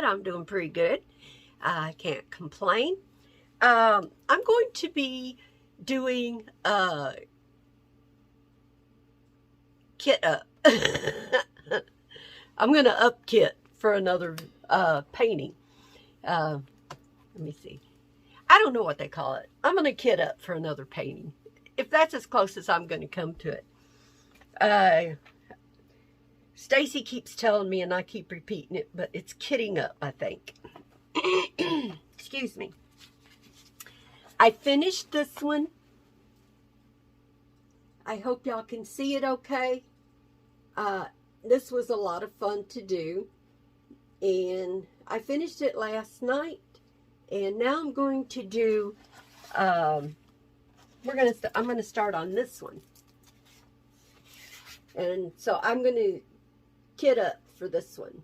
I'm doing pretty good. I can't complain. I'm going to be doing kit up. I'm going to up kit for another painting. Let me see. I don't know what they call it. I'm going to kit up for another painting. If that's as close as I'm going to come to it. Stacy keeps telling me, and I keep repeating it, but it's kitting up, I think. Excuse me. I finished this one. I hope y'all can see it okay. This was a lot of fun to do. And I finished it last night. And now I'm going to do, I'm going to start on this one. And so I'm going to kit up for this one.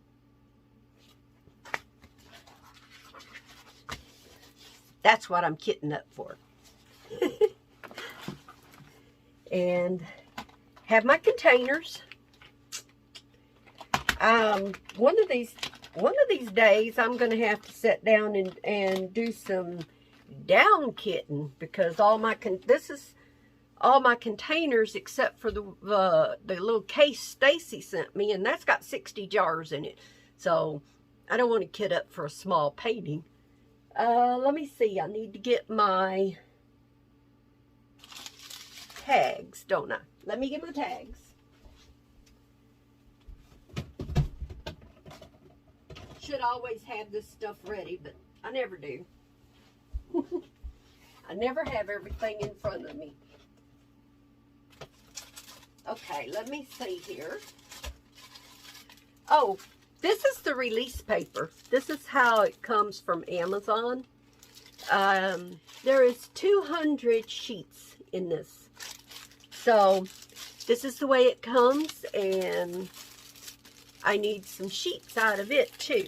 That's what I'm kitting up for. And have my containers. One of these days I'm going to have to sit down and do some down kitting, because this is all my containers except for the little case Stacy sent me, and that's got 60 jars in it. So I don't want to kit up for a small painting. Let me see. I need to get my tags, don't I? Let me get my tags. Should always have this stuff ready, but I never do. I never have everything in front of me. Okay, let me see here. Oh, this is the release paper. This is how it comes from Amazon. There is 200 sheets in this. So, this is the way it comes, and I need some sheets out of it too.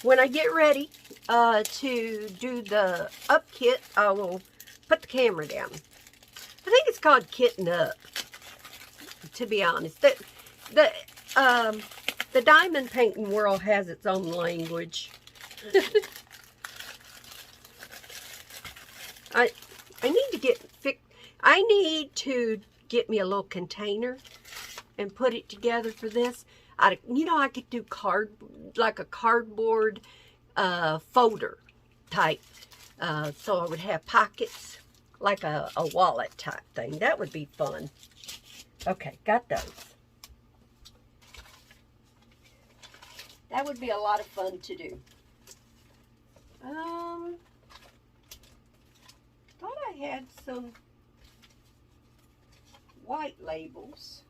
When I get ready to do the up kit, I will put the camera down. I think it's called kitting up, to be honest. The diamond painting world has its own language. I need to get me a little container and put it together for this. I could do like a cardboard folder type, so I would have pockets, like a wallet type thing. That would be fun. Okay, got those. That would be a lot of fun to do. Thought I had some white labels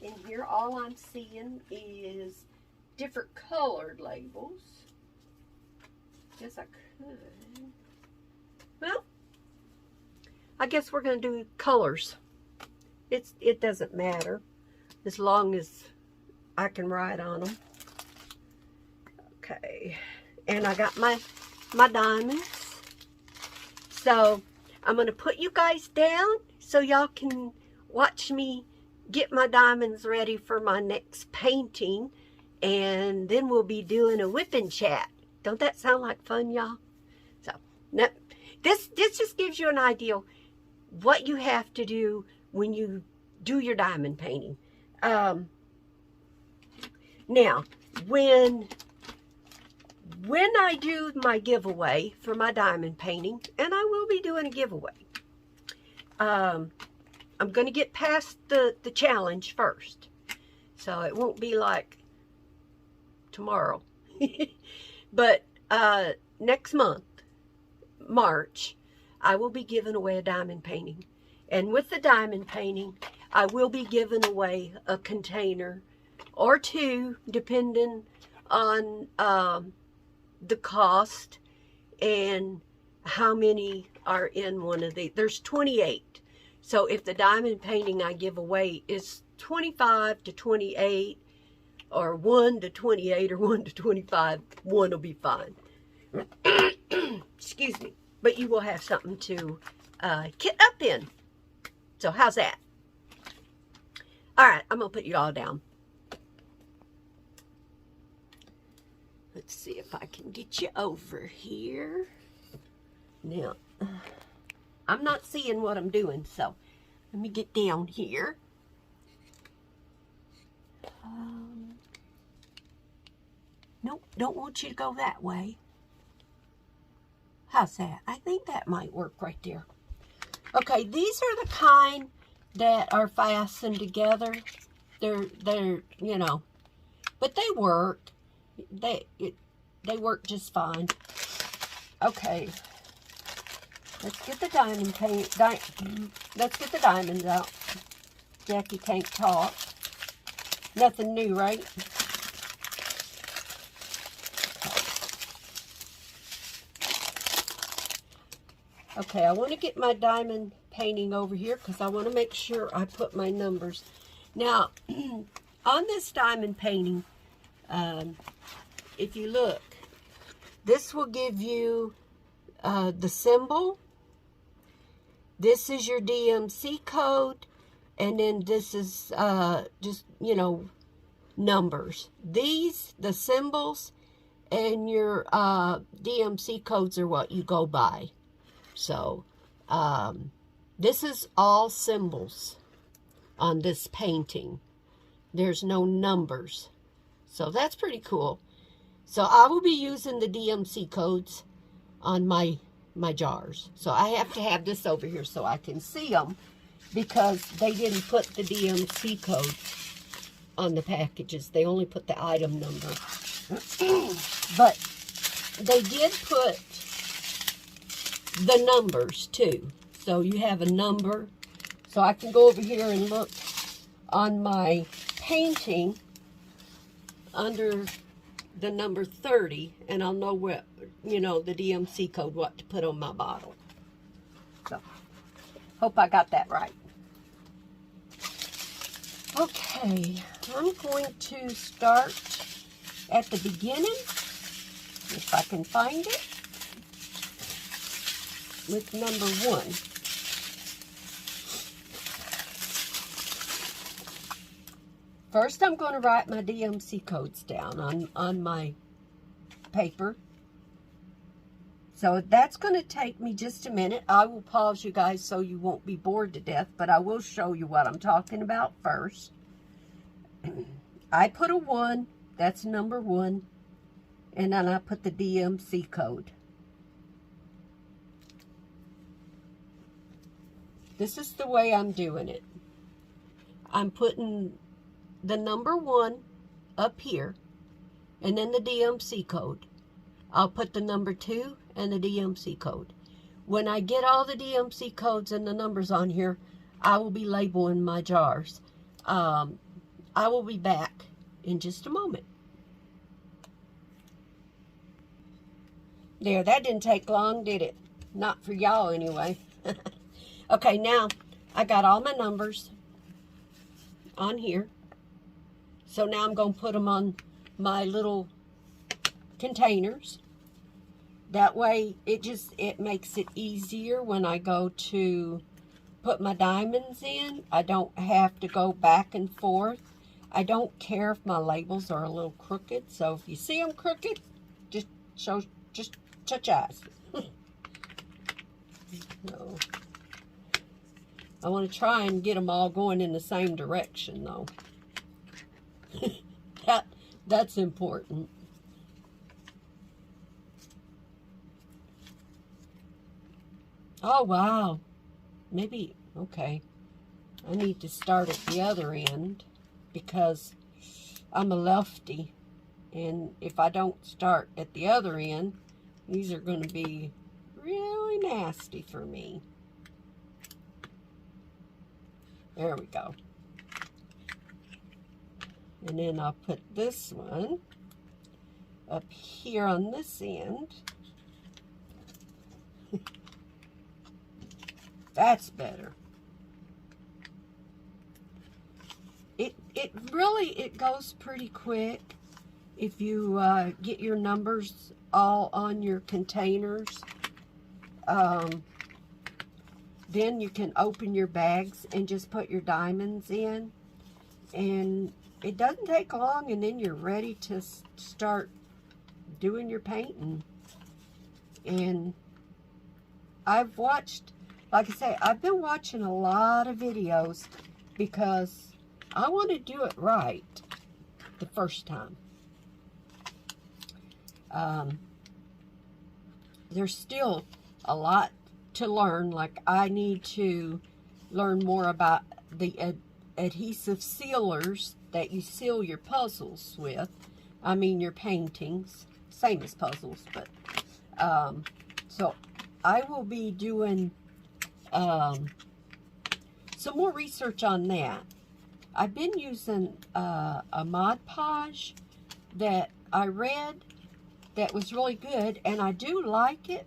in here. All I'm seeing is different colored labels. Guess I could. Well, I guess we're going to do colors. It doesn't matter as long as I can write on them. Okay, and I got my diamonds. So I'm going to put you guys down so y'all can watch me get my diamonds ready for my next painting, and then we'll be doing a whipping chat. Don't that sound like fun, y'all? So now, this just gives you an idea what you have to do when you do your diamond painting. Now, when I do my giveaway for my diamond painting, and I will be doing a giveaway, I'm going to get past the challenge first. So it won't be like tomorrow. But next month, March, I will be giving away a diamond painting. And with the diamond painting, I will be giving away a container or two, depending on the cost and how many are in one of these. There's 28. So if the diamond painting I give away is 25 to 28, or 1 to 28, or 1 to 25, one will be fine. Excuse me. But you will have something to kit up in. So how's that? All right, I'm going to put you all down. Let's see if I can get you over here. Now, I'm not seeing what I'm doing, so let me get down here. Nope, don't want you to go that way. How's that? I think that might work right there. Okay, these are the kind that are fastened together. They're you know, but they work. They work just fine. Okay, let's get the diamond paint. Let's get the diamonds out. Jackie can't talk. Nothing new, right? Okay, I want to get my diamond painting over here because I want to make sure I put my numbers. Now, on this diamond painting, if you look, this will give you the symbol. This is your DMC code. And then this is just, you know, numbers. These, the symbols, and your DMC codes are what you go by. So, this is all symbols on this painting. There's no numbers. So, that's pretty cool. So, I will be using the DMC codes on my jars. So, I have to have this over here so I can see them, because they didn't put the DMC code on the packages. They only put the item number. But they did put the numbers too. So you have a number. So I can go over here and look on my painting under the number 30, and I'll know what, you know, the DMC code, what to put on my bottle. So, hope I got that right. Okay, I'm going to start at the beginning, if I can find it, with number 1. First, I'm going to write my DMC codes down on my paper. So that's going to take me just a minute. I will pause you guys so you won't be bored to death, but I will show you what I'm talking about first. I put a 1, that's number 1, and then I put the DMC code. This is the way I'm doing it. I'm putting the number 1 up here, and then the DMC code. I'll put the number 2 and the DMC code. When I get all the DMC codes and the numbers on here, I will be labeling my jars. I will be back in just a moment. There, that didn't take long, did it? Not for y'all anyway. Okay, now I got all my numbers on here. So now I'm going to put them on my little containers. That way it makes it easier when I go to put my diamonds in. I don't have to go back and forth. I don't care if my labels are a little crooked. So if you see them crooked, just shut your eyes. No. I want to try and get them all going in the same direction though. That's important. Oh, wow. Maybe, okay. I need to start at the other end because I'm a lefty. And if I don't start at the other end, these are going to be really nasty for me. There we go. And then I'll put this one up here on this end. That's better. It goes pretty quick if you get your numbers all on your containers. Then you can open your bags and just put your diamonds in, and it doesn't take long, and then you're ready to start doing your painting. And I've watched, like I say, I've been watching a lot of videos because I want to do it right the first time. There's still a lot to learn. Like, I need to learn more about the adhesive sealers that you seal your puzzles with. I mean your paintings, same as puzzles, but so I will be doing some more research on that. I've been using a Mod Podge that I read that was really good, and I do like it,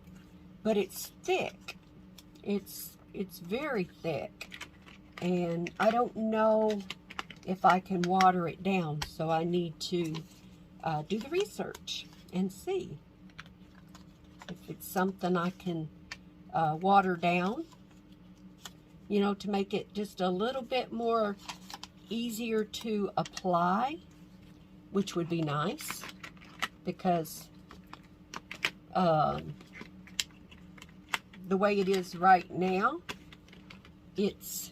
but it's thick. It's very thick, and I don't know if I can water it down, so I need to do the research and see if it's something I can water down, you know, to make it just a little bit more easier to apply, which would be nice, because the way it is right now, it's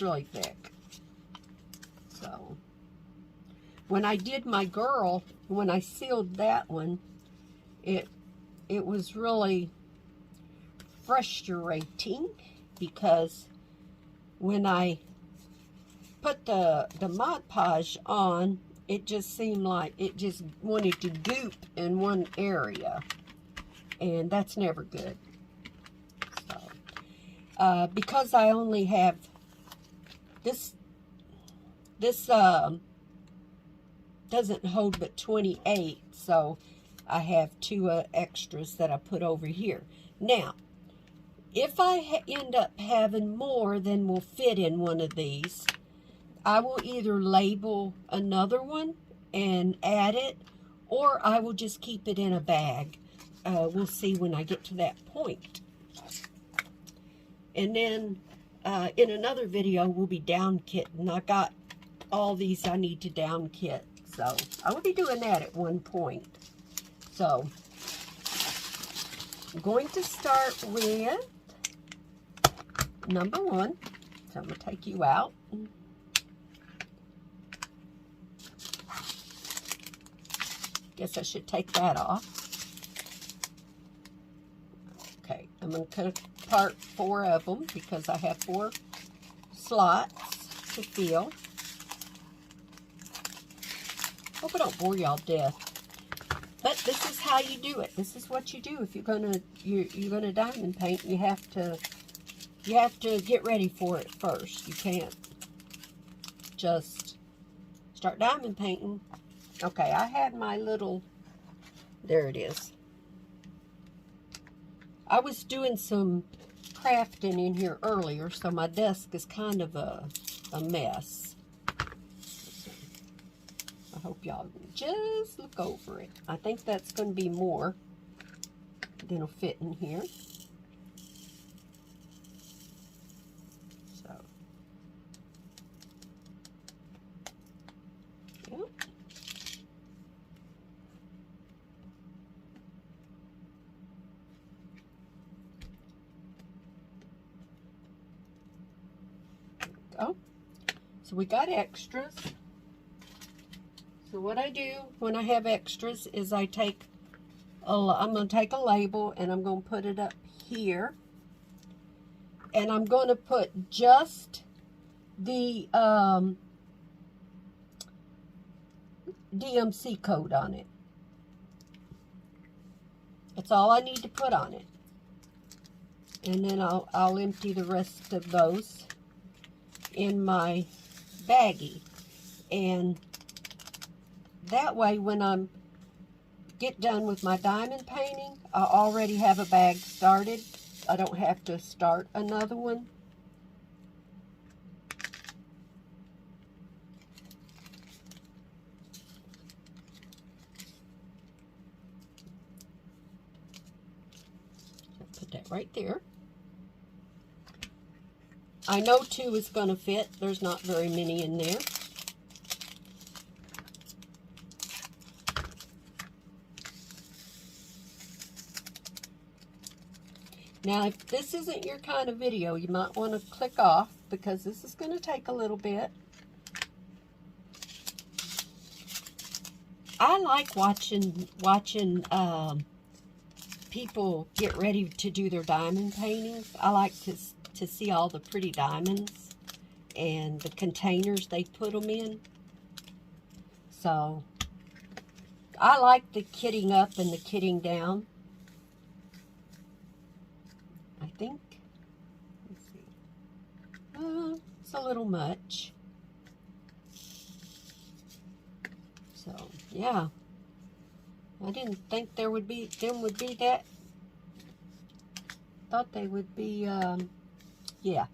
really thick. So when I did my girl, when I sealed that one, it was really frustrating, because when I put the Mod Podge on, it just seemed like it just wanted to goop in one area, and that's never good. So because I only have this doesn't hold but 28, so I have two extras that I put over here. Now, if I end up having more than will fit in one of these, I will either label another one and add it, or I will just keep it in a bag. We'll see when I get to that point. And then in another video, we'll be down kitting. I got all these I need to down kit, so I will be doing that at one point. So I'm going to start with number 1. So I'm going to take you out. Guess I should take that off. Okay, I'm going to cut apart 4 of them because I have 4 slots to fill. Hope I don't bore y'all to death. But this is how you do it. This is what you do if you're gonna diamond paint. You have to get ready for it first. You can't just start diamond painting. Okay, I had my little, there it is. I was doing some crafting in here earlier, so my desk is kind of a mess. I hope y'all just look over it. I think that's going to be more than will fit in here. So, yep. Go. So we got extras. So what I do when I have extras is I'm going to take a label and I'm going to put it up here. And I'm going to put just the DMC code on it. That's all I need to put on it. And then I'll empty the rest of those in my baggie. And that way, when I get done with my diamond painting, I already have a bag started. I don't have to start another one. Put that right there. I know 2 is going to fit. There's not very many in there. Now, if this isn't your kind of video, you might want to click off because this is going to take a little bit. I like watching people get ready to do their diamond paintings. I like to see all the pretty diamonds and the containers they put them in. So, I like the kitting up and the kitting down. I think, let's see, it's a little much. So, yeah. I didn't think them would be that. Thought they would be, yeah.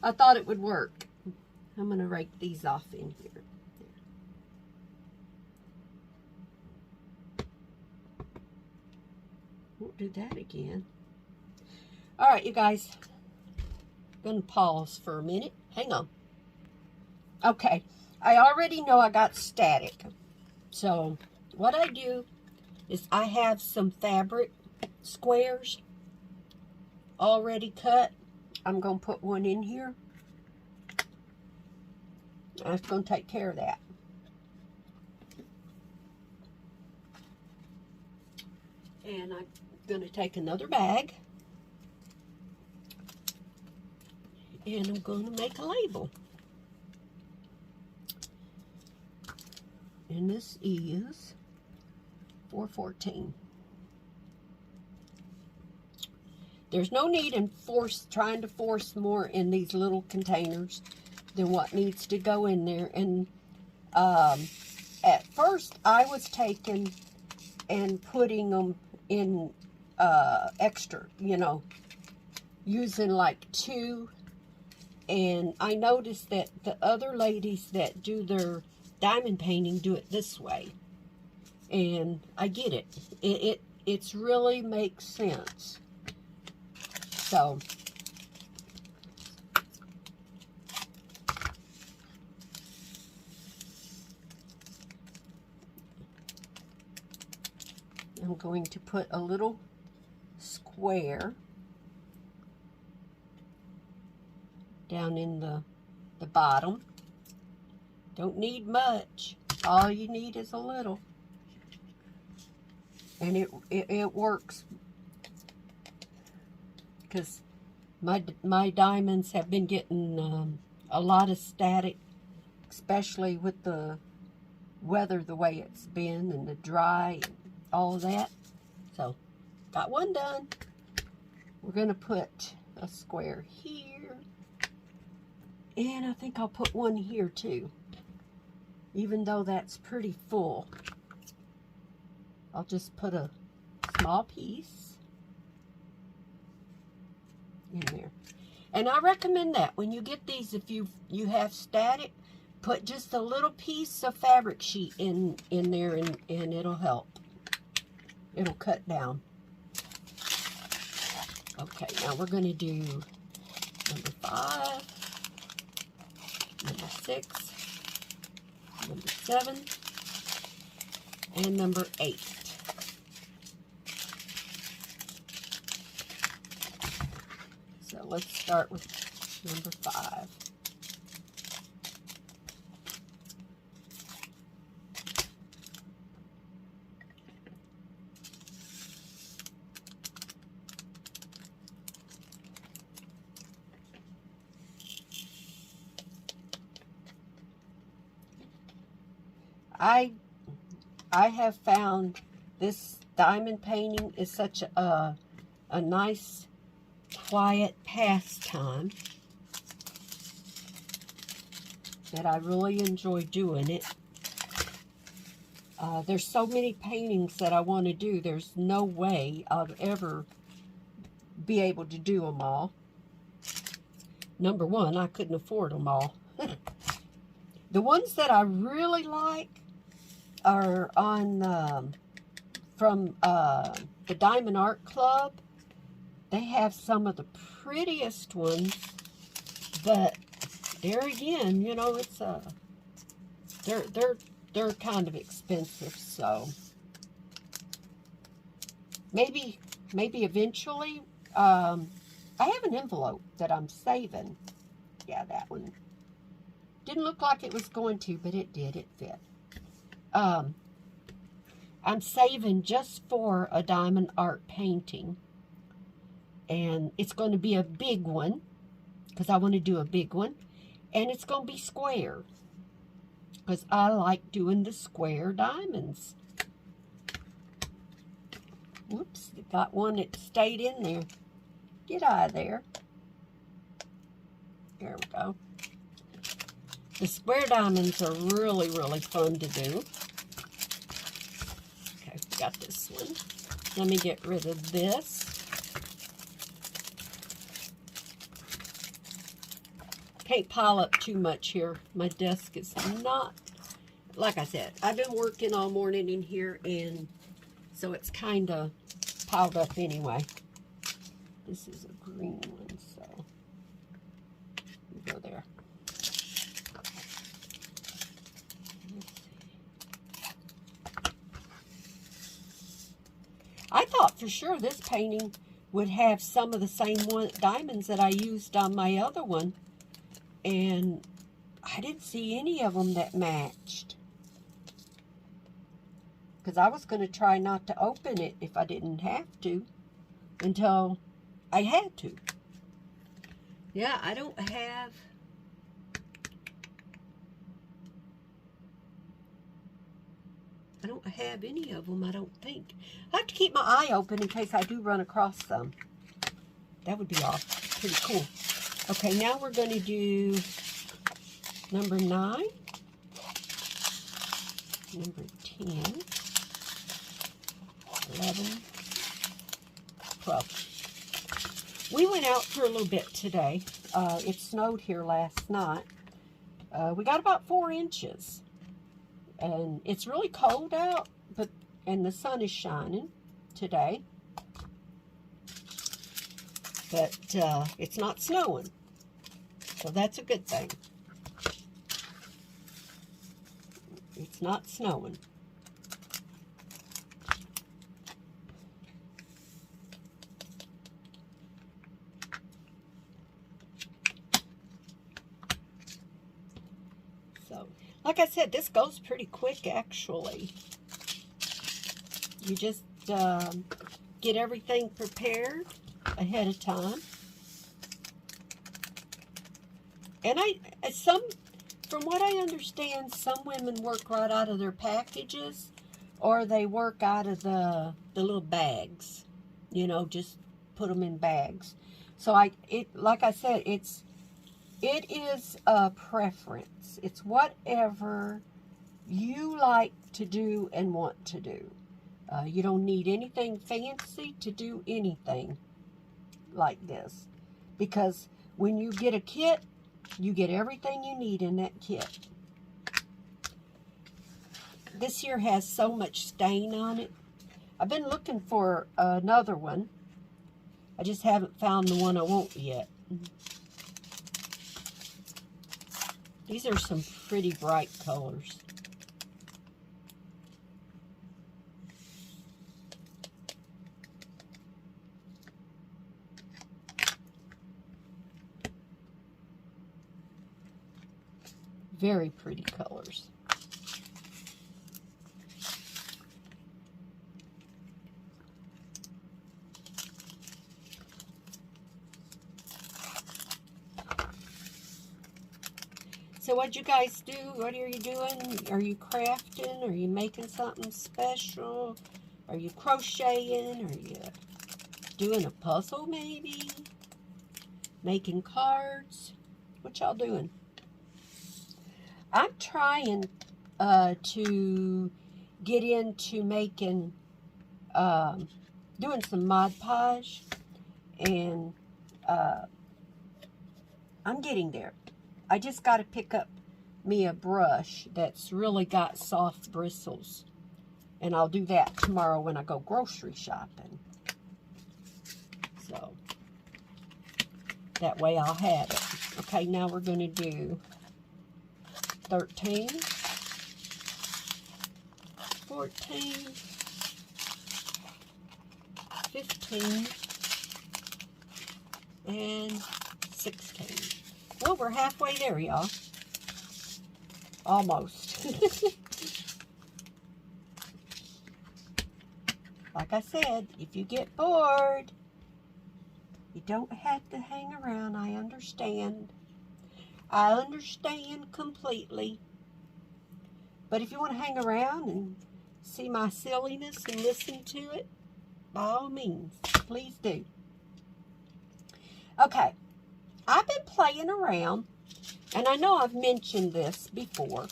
I thought it would work. I'm going to rake these off in here. Won't do that again. All right, you guys. I'm going to pause for a minute. Hang on. Okay. I already know I got static. So, what I do is I have some fabric squares already cut. I'm going to put one in here. I'm going to take care of that. And I'm going to take another bag. And I'm going to make a label. And this is 414. There's no need in trying to force more in these little containers than what needs to go in there. And at first, I was taking and putting them in extra, you know, using like 2. And I noticed that the other ladies that do their diamond painting do it this way. And I get it. It's really makes sense. So, I'm going to put a little square down in the bottom. Don't need much. All you need is a little. And it works. Because my diamonds have been getting a lot of static, especially with the weather the way it's been and the dry and all of that. So, got one done. We're going to put a square here. And I think I'll put one here too. Even though that's pretty full. I'll just put a small piece in there. And I recommend that when you get these, if you have static, put just a little piece of fabric sheet in there and it'll help. It'll cut down. Okay, now we're going to do number 5, number 6, number 7, and number 8. So let's start with number 5. I have found this diamond painting is such a nice, quiet pastime that I really enjoy doing it. There's so many paintings that I want to do. There's no way I'll ever be able to do them all. Number one, I couldn't afford them all. The ones that I really like are on from the Diamond Art Club. They have some of the prettiest ones, but there again, you know, it's they're kind of expensive, so maybe maybe eventually. I have an envelope that I'm saving. Yeah, that one. Didn't look like it was going to, but it did. It fit. I'm saving just for a diamond art painting. And it's going to be a big one, because I want to do a big one. And it's going to be square, because I like doing the square diamonds. Whoops, got one that stayed in there. Get out of there. There we go. The square diamonds are really, really fun to do. Okay, we got this one. Let me get rid of this. Can't pile up too much here. My desk is not, like I said, I've been working all morning in here, and so it's kind of piled up anyway. This is a green one, so we go there. I thought for sure this painting would have some of the same diamonds that I used on my other one, and I didn't see any of them that matched. Because I was going to try not to open it if I didn't have to, until I had to. Yeah, I don't have any of them, I don't think. I have to keep my eye open in case I do run across some. That would be pretty cool. Okay, now we're going to do number 9, number 10, 11, 12. We went out for a little bit today. It snowed here last night. We got about 4 inches. And it's really cold out, and the sun is shining today. But it's not snowing, so that's a good thing. It's not snowing. So, like I said, this goes pretty quick, actually. You just get everything prepared ahead of time. And from what I understand, some women work right out of their packages, or they work out of the little bags. You know, just put them in bags. So like I said, it is a preference. It's whatever you like to do and want to do. You don't need anything fancy to do anything like this, because when you get a kit, you get everything you need in that kit. This here has so much stain on it. I've been looking for another one. I just haven't found the one I want yet. These are some pretty bright colors. Very pretty colors. So what'd you guys do? What are you doing? Are you crafting? Are you making something special? Are you crocheting? Are you doing a puzzle maybe? Making cards? What y'all doing? I'm trying to get into making, doing some Mod Podge, and I'm getting there. I just got to pick up me a brush that's really got soft bristles, and I'll do that tomorrow when I go grocery shopping. So that way I'll have it. Okay, now we're going to do 13, 14, 15, and 16. Well, we're halfway there, y'all. Almost. Like I said, if you get bored, you don't have to hang around. I understand. I understand completely. But if you want to hang around and see my silliness and listen to it, by all means, please do. Okay, I've been playing around, and I know I've mentioned this before,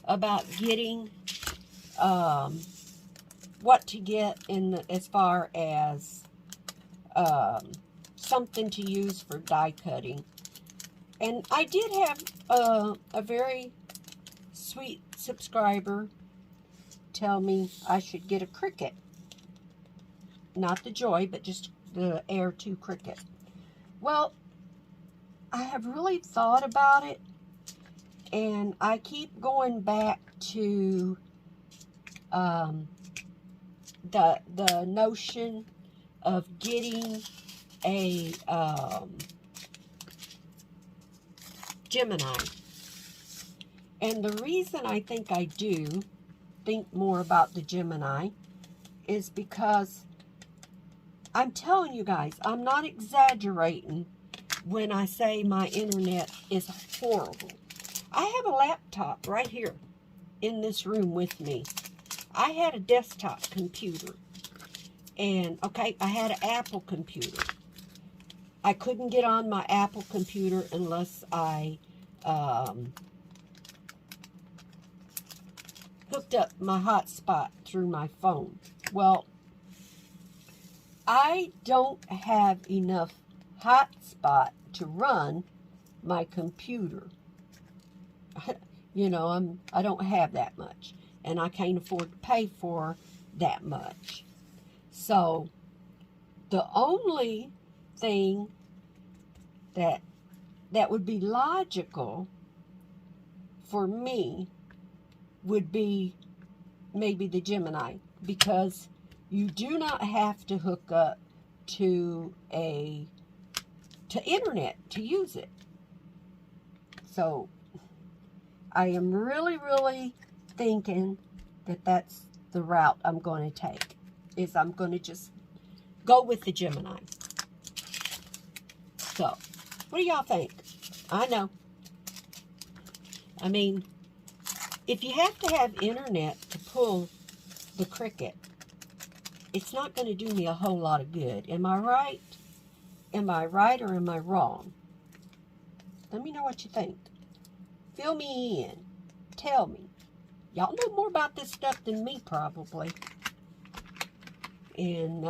about getting what to get as far as something to use for die cutting. And I did have a very sweet subscriber tell me I should get a Cricut. Not the Joy, but just the Air 2 Cricut. Well, I have really thought about it, and I keep going back to the notion of getting a Gemini. And the reason I think I do think more about the Gemini is because I'm telling you guys, I'm not exaggerating when I say my internet is horrible. I have a laptop right here in this room with me. I had a desktop computer. And, okay, I had an Apple computer. I couldn't get on my Apple computer unless I hooked up my hotspot through my phone. Well, I don't have enough hotspot to run my computer. You know, I don't have that much, and I can't afford to pay for that much. So the only thing that would be logical for me would be maybe the Gemini, because you do not have to hook up to internet to use it. So I am really thinking that that's the route I'm going to take, is I'm going to just go with the Gemini. So, what do y'all think? I know. I mean, if you have to have internet to pull the Cricut, it's not going to do me a whole lot of good. Am I right? Am I right or am I wrong? Let me know what you think. Fill me in. Tell me. Y'all know more about this stuff than me, probably. And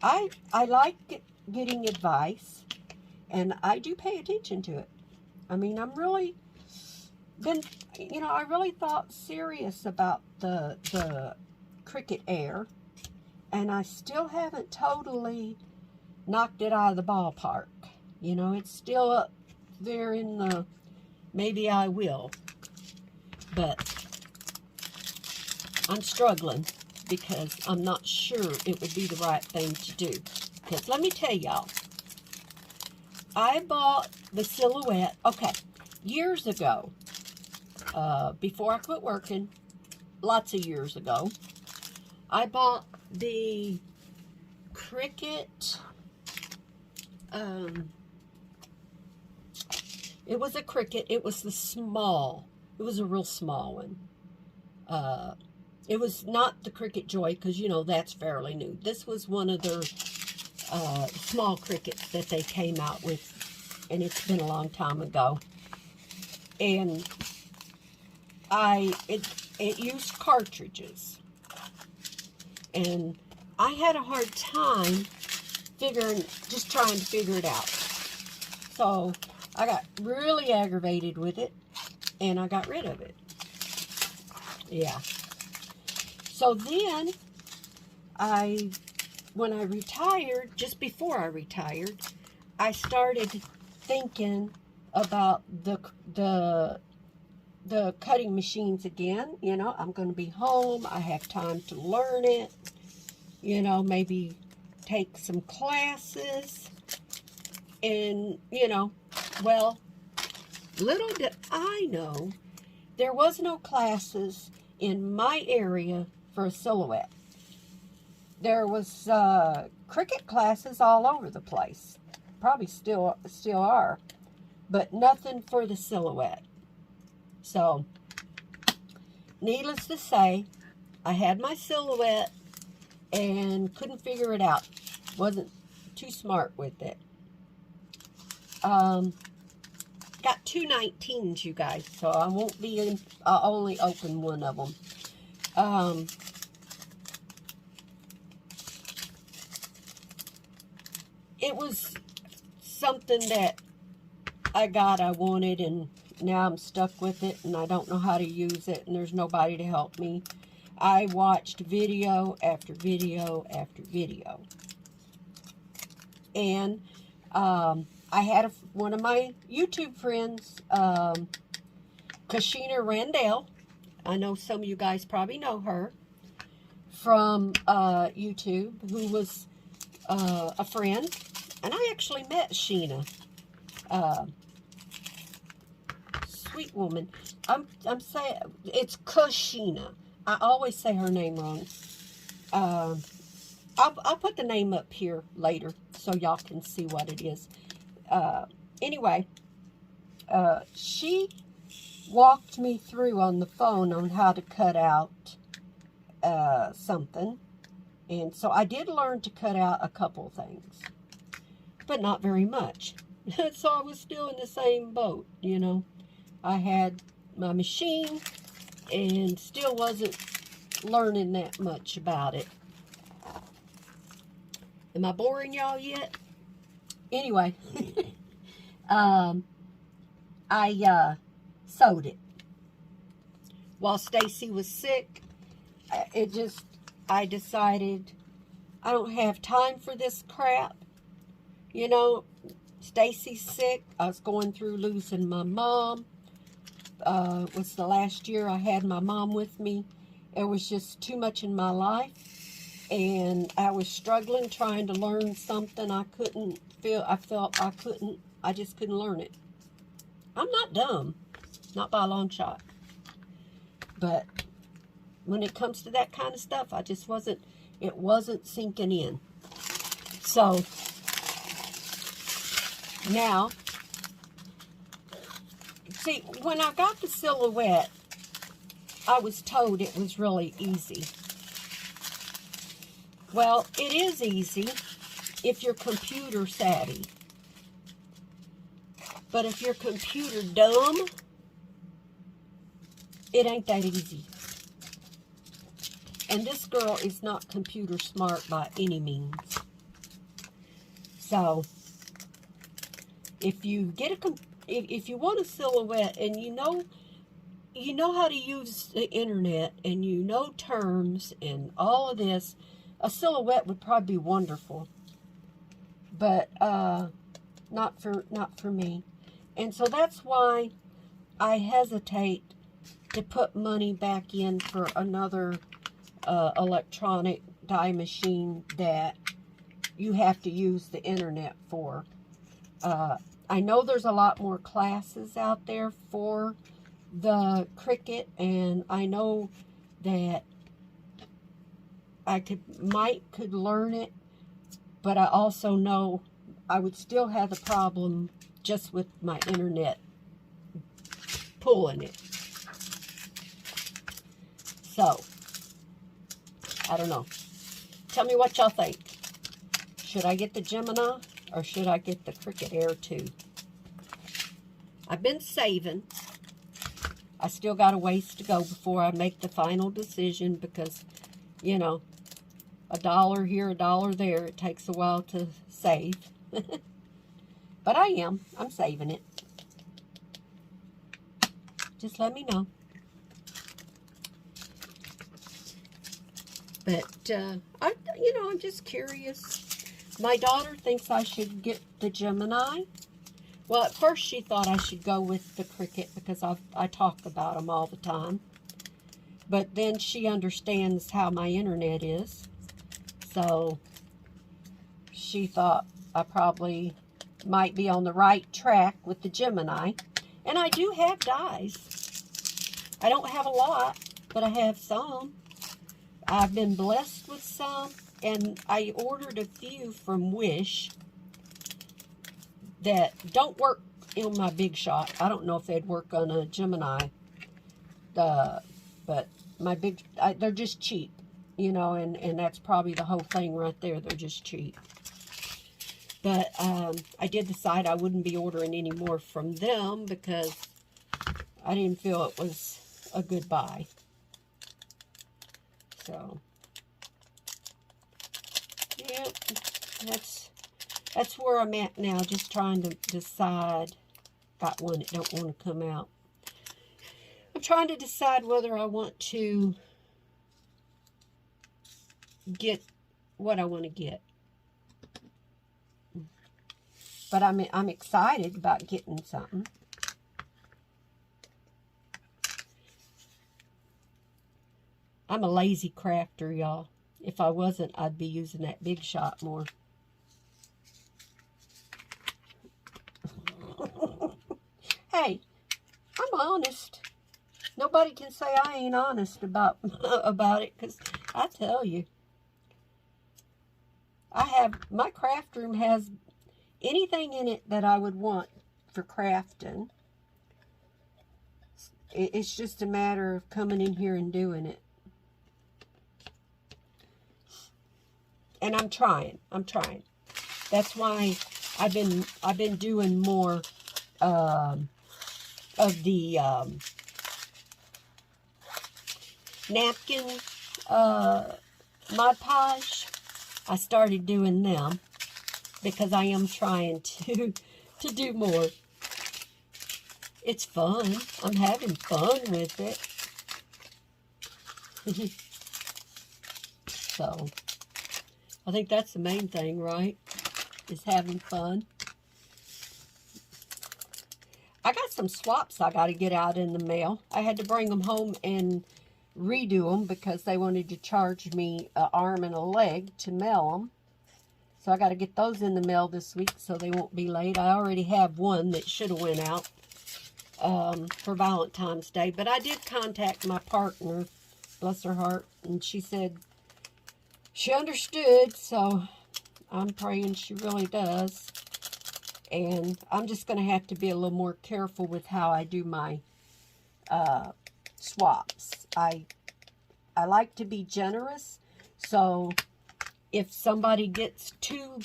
I like getting advice, and I do pay attention to it. I mean, I'm really been, you know, I really thought serious about the Cricut Air, and I still haven't totally knocked it out of the ballpark. You know, it's still up there in the maybe I will, but I'm struggling because I'm not sure it would be the right thing to do. Because let me tell y'all, I bought the Silhouette, okay, years ago, before I quit working, lots of years ago. I bought the Cricut, it was a Cricut. It was the small, it was a real small one. It was not the Cricut Joy, because, you know, that's fairly new. This was one of their small Cricuts that they came out with, and it's been a long time ago. And it used cartridges. And I had a hard time just trying to figure it out. So I got really aggravated with it, and I got rid of it. Yeah. So then, when I retired, just before I retired, I started thinking about the cutting machines again. You know, I'm going to be home. I have time to learn it. You know, maybe take some classes. And, you know, well, little did I know, there was no classes in my area for a silhouette. There was cricket classes all over the place. Probably still are. But nothing for the silhouette. So, needless to say, I had my silhouette and couldn't figure it out. Wasn't too smart with it. Got 2 19s, you guys, so I won't be in, I'll only open one of them. It was something that I wanted, and now I'm stuck with it, and I don't know how to use it, and there's nobody to help me. I watched video after video after video. And, I had one of my YouTube friends, Kashina Randall. I know some of you guys probably know her from YouTube, who was a friend. And I actually met Sheena. Sweet woman. I'm saying, it's Kashina. I always say her name wrong. I'll put the name up here later so y'all can see what it is. Anyway, she walked me through on the phone on how to cut out something. And so I did learn to cut out a couple things, but not very much. So I was still in the same boat, you know. I had my machine and still wasn't learning that much about it. Am I boring y'all yet? Anyway, I sewed it. While Stacy was sick, I decided I don't have time for this crap. You know, Stacy's sick. I was going through losing my mom. It was the last year I had my mom with me. It was just too much in my life. And I was struggling trying to learn something I just couldn't learn it. I'm not dumb. Not by a long shot. But when it comes to that kind of stuff, it wasn't sinking in. So, now, see, when I got the silhouette, I was told it was really easy. Well, it is easy if you're computer savvy. But if you're computer dumb, it ain't that easy. And this girl is not computer smart by any means. So, if you get if you want a silhouette and you know how to use the internet and you know terms and all of this, a silhouette would probably be wonderful. But not for me. And so that's why I hesitate to put money back in for another electronic dye machine that you have to use the internet for. I know there's a lot more classes out there for the Cricut, and I know that I could learn it, but I also know I would still have the problem just with my internet pulling it. So, I don't know. Tell me what y'all think. Should I get the Gemini or should I get the Cricut Air 2? I've been saving. I still got a ways to go before I make the final decision because, you know, $1 here, $1 there. It takes a while to save. But I'm saving it. Just let me know. But, I'm just curious. My daughter thinks I should get the Gemini. Well, at first she thought I should go with the Cricut because I talk about them all the time. But then she understands how my internet is. So, she thought I probably might be on the right track with the Gemini. And I do have dies. I don't have a lot, but I have some. I've been blessed with some, and I ordered a few from Wish that don't work in my Big Shot. I don't know if they'd work on a Gemini, but they're just cheap, you know, and that's probably the whole thing right there. They're just cheap. But I did decide I wouldn't be ordering any more from them because I didn't feel it was a good buy. So, yeah, that's where I'm at now, just trying to decide. Got one that don't want to come out. I'm trying to decide whether I want to get what I want to get. But I'm excited about getting something. I'm a lazy crafter, y'all. If I wasn't, I'd be using that Big Shot more. Hey, I'm honest. Nobody can say I ain't honest about it, because I tell you, my craft room has anything in it that I would want for crafting. It's just a matter of coming in here and doing it. And I'm trying. That's why I've been doing more of the napkin Mod Podge. I started doing them because I am trying to do more. It's fun. I'm having fun with it. So, I think that's the main thing, right? Is having fun. I got some swaps I got to get out in the mail. I had to bring them home and redo them because they wanted to charge me an arm and a leg to mail them. So I got to get those in the mail this week so they won't be late. I already have one that should have went out for Valentine's Day. But I did contact my partner, bless her heart, and she said she understood, so I'm praying she really does. And I'm just going to have to be a little more careful with how I do my swaps. I like to be generous, so if somebody gets two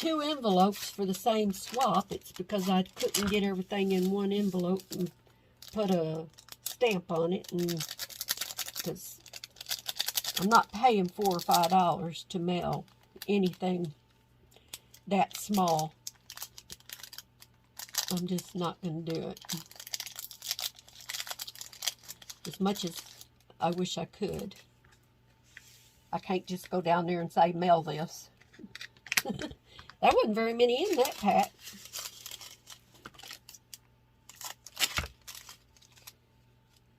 envelopes for the same swap, it's because I couldn't get everything in one envelope and put a stamp on it, and because I'm not paying $4 or $5 to mail anything that small. I'm just not going to do it. As much as I wish I could. I can't just go down there and say, mail this. There wasn't very many in that pack.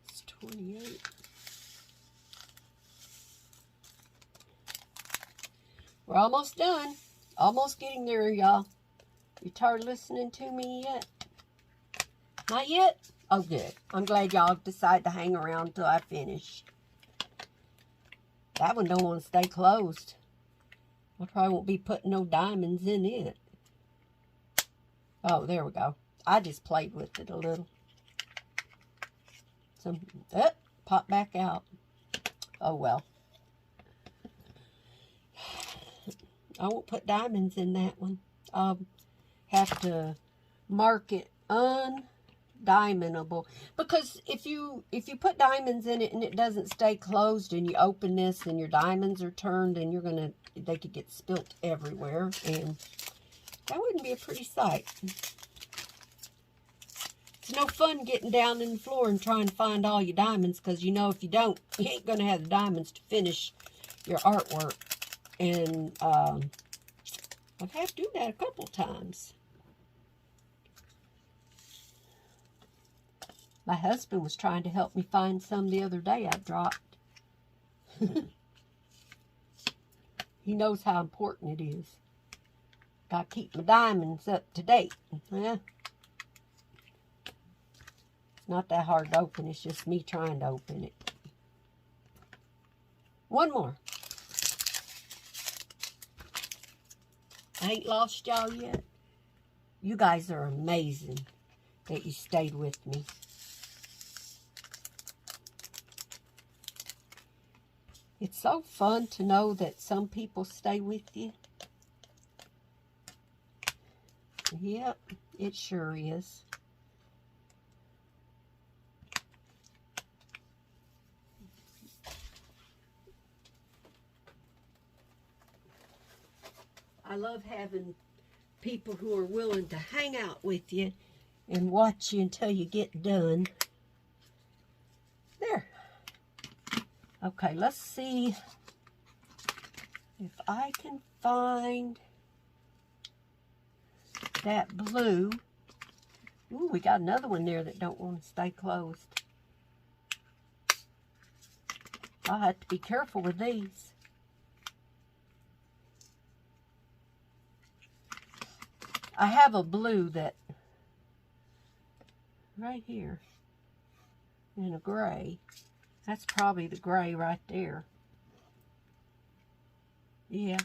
It's 28. We're almost done. Almost getting there, y'all. You tired listening to me yet? Not yet? Oh, good. I'm glad y'all decided to hang around until I finish. That one don't want to stay closed. I probably won't be putting no diamonds in it. Oh, there we go. I just played with it a little. So, pop back out. Oh, well. I won't put diamonds in that one. I'll have to mark it undiamondable, because if you put diamonds in it and it doesn't stay closed and you open this and your diamonds are turned, and they could get spilt everywhere, and that wouldn't be a pretty sight. It's no fun getting down in the floor and trying to find all your diamonds, because you know if you don't, you ain't going to have the diamonds to finish your artwork. And I've had to do that a couple times. My husband was trying to help me find some the other day I dropped. He knows how important it is. Gotta keep my diamonds up to date. Yeah. It's not that hard to open. It's just me trying to open it. One more. I ain't lost y'all yet. You guys are amazing that you stayed with me. It's so fun to know that some people stay with you. Yep, it sure is. I love having people who are willing to hang out with you and watch you until you get done. There. Okay, let's see if I can find that blue. Ooh, we got another one there that don't want to stay closed. I'll have to be careful with these. I have a blue that right here and a gray. That's probably the gray right there. Yeah.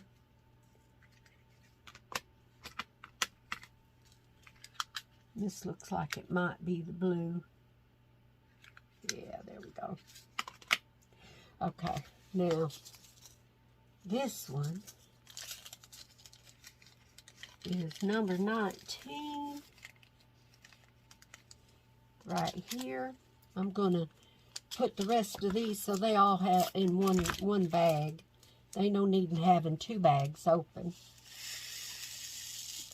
This looks like it might be the blue. Yeah, there we go. Okay, now this one is number 19 right here. I'm gonna put the rest of these so they all have in one bag. They no need in having two bags open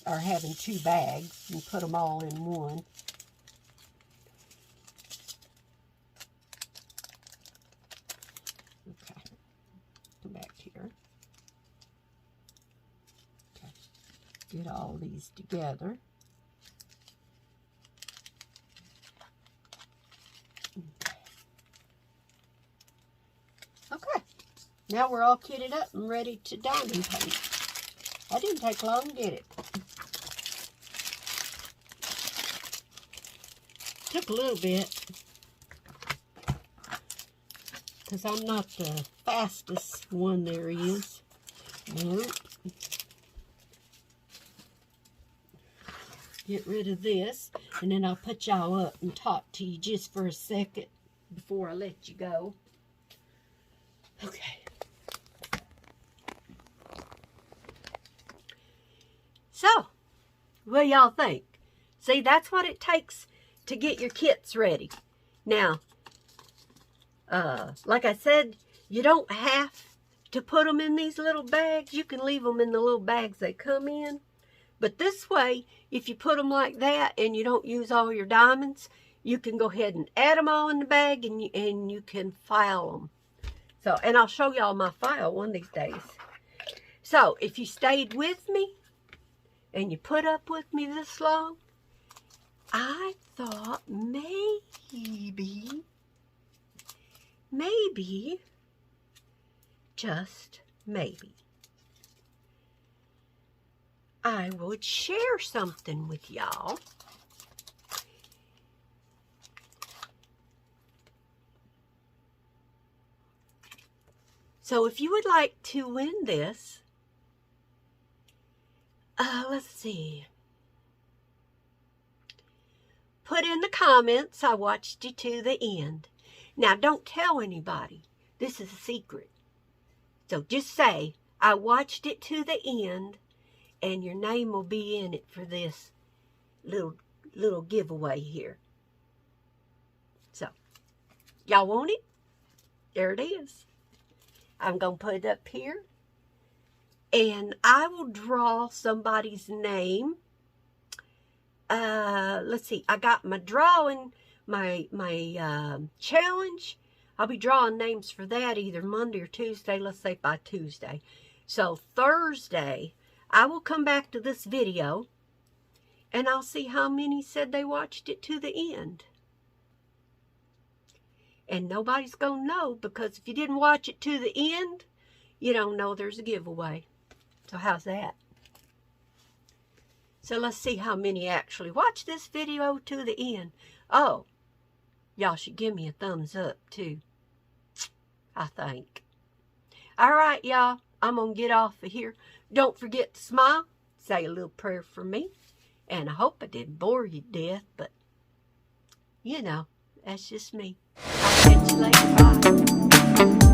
or having two bags, and put them all in one. Okay, go back here. Get all these together. Okay, now we're all kitted up and ready to diamond paint. That didn't take long to get it. Took a little bit because I'm not the fastest one there is. Nope. Get rid of this, and then I'll put y'all up and talk to you just for a second before I let you go. Okay. So, what do y'all think? See, that's what it takes to get your kits ready. Now, like I said, you don't have to put them in these little bags. You can leave them in the little bags they come in. But this way, if you put them like that and you don't use all your diamonds, you can go ahead and add them all in the bag, and you can file them. So, and I'll show y'all my file one of these days. So, if you stayed with me and you put up with me this long, I thought maybe, just maybe, I would share something with y'all. So if you would like to win this, let's see. Put in the comments, I watched you to the end. Now, don't tell anybody. This is a secret. So just say, I watched it to the end, and your name will be in it for this little giveaway here. So, y'all want it? There it is. I'm going to put it up here. And I will draw somebody's name. Let's see. I got my drawing, my challenge. I'll be drawing names for that either Monday or Tuesday. Let's say by Tuesday. So Thursday, I will come back to this video and I'll see how many said they watched it to the end. And nobody's going to know, because if you didn't watch it to the end, you don't know there's a giveaway. So how's that? So let's see how many actually watch this video to the end. Oh, y'all should give me a thumbs up too, I think. All right, y'all. I'm going to get off of here. Don't forget to smile. Say a little prayer for me. And I hope I didn't bore you to death, but, you know, that's just me. I'll catch you later. Bye.